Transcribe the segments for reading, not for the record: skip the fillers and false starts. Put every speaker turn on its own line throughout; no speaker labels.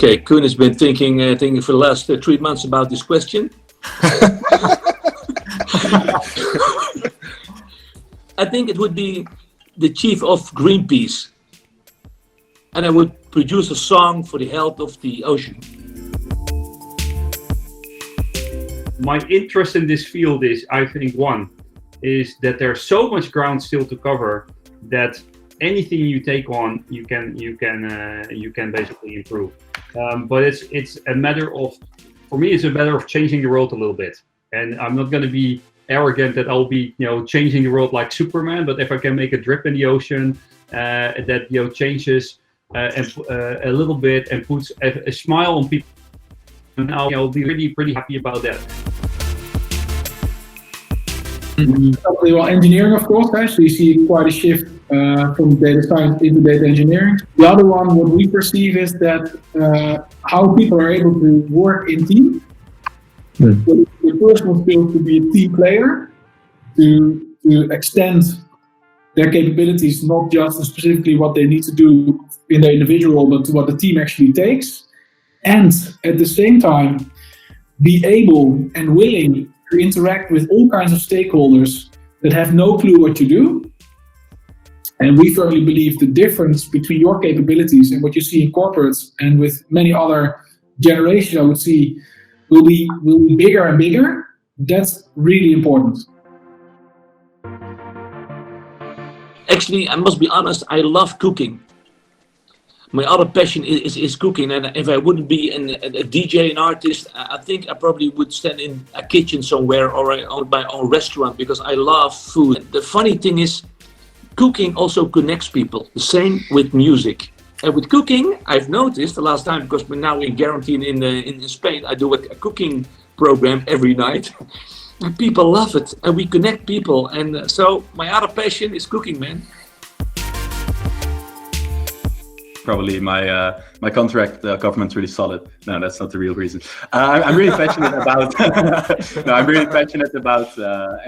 Okay, Koen has been thinking for the last 3 months about this question. I think it would be the chief of Greenpeace. And I would produce a song for the health of the ocean.
My interest in this field is, I think, one, is that there's so much ground still to cover that anything you take on, you can basically improve. But it's a matter of, for me, it's a matter of changing the world a little bit. And I'm not going to be arrogant that I'll be, changing the world like Superman. But if I can make a drip in the ocean that changes a little bit and puts a smile on people, and I'll be really pretty happy about that.
Well, engineering, of course, so you see quite a shift from data science into data engineering. The other one, what we perceive is that how people are able to work in team. So the personal skills to be a team player, to extend their capabilities, not just specifically what they need to do in their individual, but to what the team actually takes. And at the same time, be able and willing to interact with all kinds of stakeholders that have no clue what to do. And we firmly believe the difference between your capabilities and what you see in corporates and with many other generations, I would see, will be bigger and bigger. That's really important.
Actually, I must be honest, I love cooking. My other passion is cooking, and if I wouldn't be a DJ, an artist, I think I probably would stand in a kitchen somewhere or own my own restaurant, because I love food. The funny thing is, cooking also connects people. The same with music. And with cooking, I've noticed the last time, because we're now in quarantine in Spain, I do a cooking program every night. And people love it, and we connect people. And so my other passion is cooking, man.
Probably my contract government's really solid. No, that's not the real reason. I'm really passionate about. No, I'm really passionate about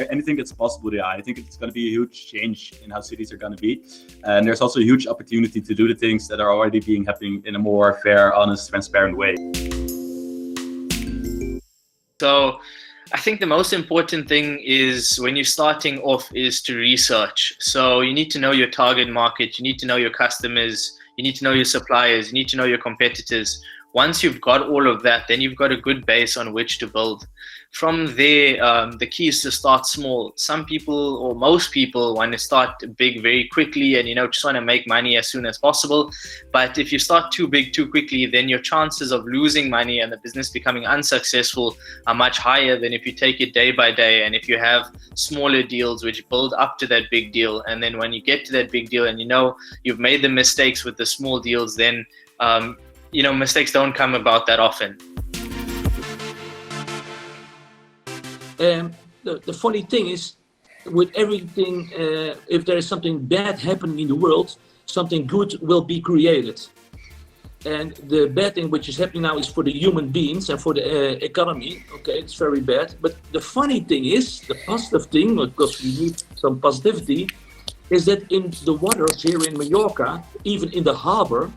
anything that's possible. Yeah, I think it's going to be a huge change in how cities are going to be, and there's also a huge opportunity to do the things that are already happening in a more fair, honest, transparent way.
So, I think the most important thing is when you're starting off is to research. So you need to know your target market, you need to know your customers, you need to know your suppliers, you need to know your competitors. Once you've got all of that, then you've got a good base on which to build. From there, the key is to start small. Some people, or most people, want to start big very quickly and just want to make money as soon as possible. But if you start too big too quickly, then your chances of losing money and the business becoming unsuccessful are much higher than if you take it day by day, and if you have smaller deals which build up to that big deal. And then when you get to that big deal and you've made the mistakes with the small deals, then mistakes don't come about that often.
The funny thing is, with everything, if there is something bad happening in the world, something good will be created. And the bad thing which is happening now is for the human beings and for the economy. Okay, it's very bad. But the funny thing is, the positive thing, because we need some positivity, is that in the waters here in Mallorca, even in the harbor,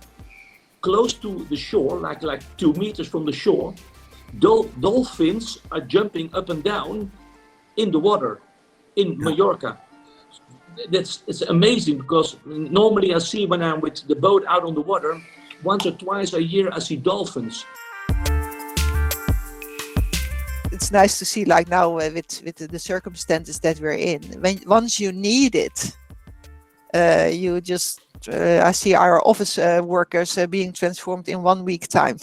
close to the shore, like 2 meters from the shore, dolphins are jumping up and down in the water in Mallorca. It's amazing, because normally I see when I'm with the boat out on the water, once or twice a year I see dolphins.
It's nice to see, like now with the circumstances that we're in. Once you need it, you just I see our office workers being transformed in 1 week time.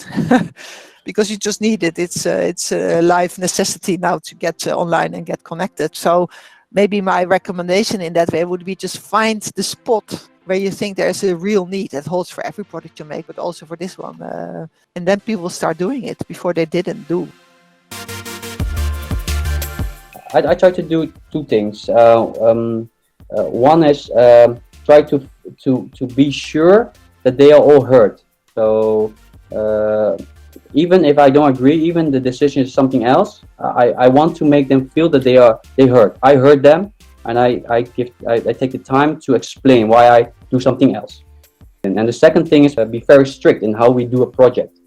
Because you just need it. It's a life necessity now to get online and get connected. So maybe my recommendation in that way would be just find the spot where you think there's a real need. That holds for every product you make, but also for this one. And then people start doing it before they didn't do.
I try to do 2 things. One is try to be sure that they are all heard. So even if I don't agree, even the decision is something else, I want to make them feel that they heard. I heard them, and I take the time to explain why I do something else. And the second thing is be very strict in how we do a project.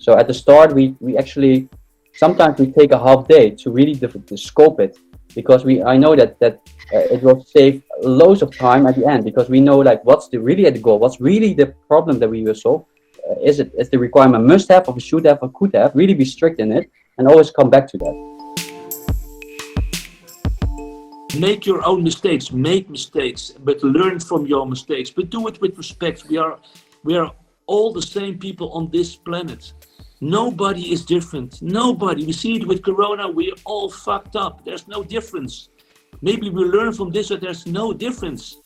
So at the start, we actually sometimes we take a half day to really scope it, because I know that it will save loads of time at the end, because we know like what's really at the goal, what's really the problem that we will solve. Is the requirement must have, or should have, or could have? Really be strict in it, and always come back to that.
Make your own mistakes, make mistakes, but learn from your mistakes. But do it with respect. We are all the same people on this planet. Nobody is different. Nobody. We see it with Corona. We're all fucked up. There's no difference. Maybe we learn from this that there's no difference.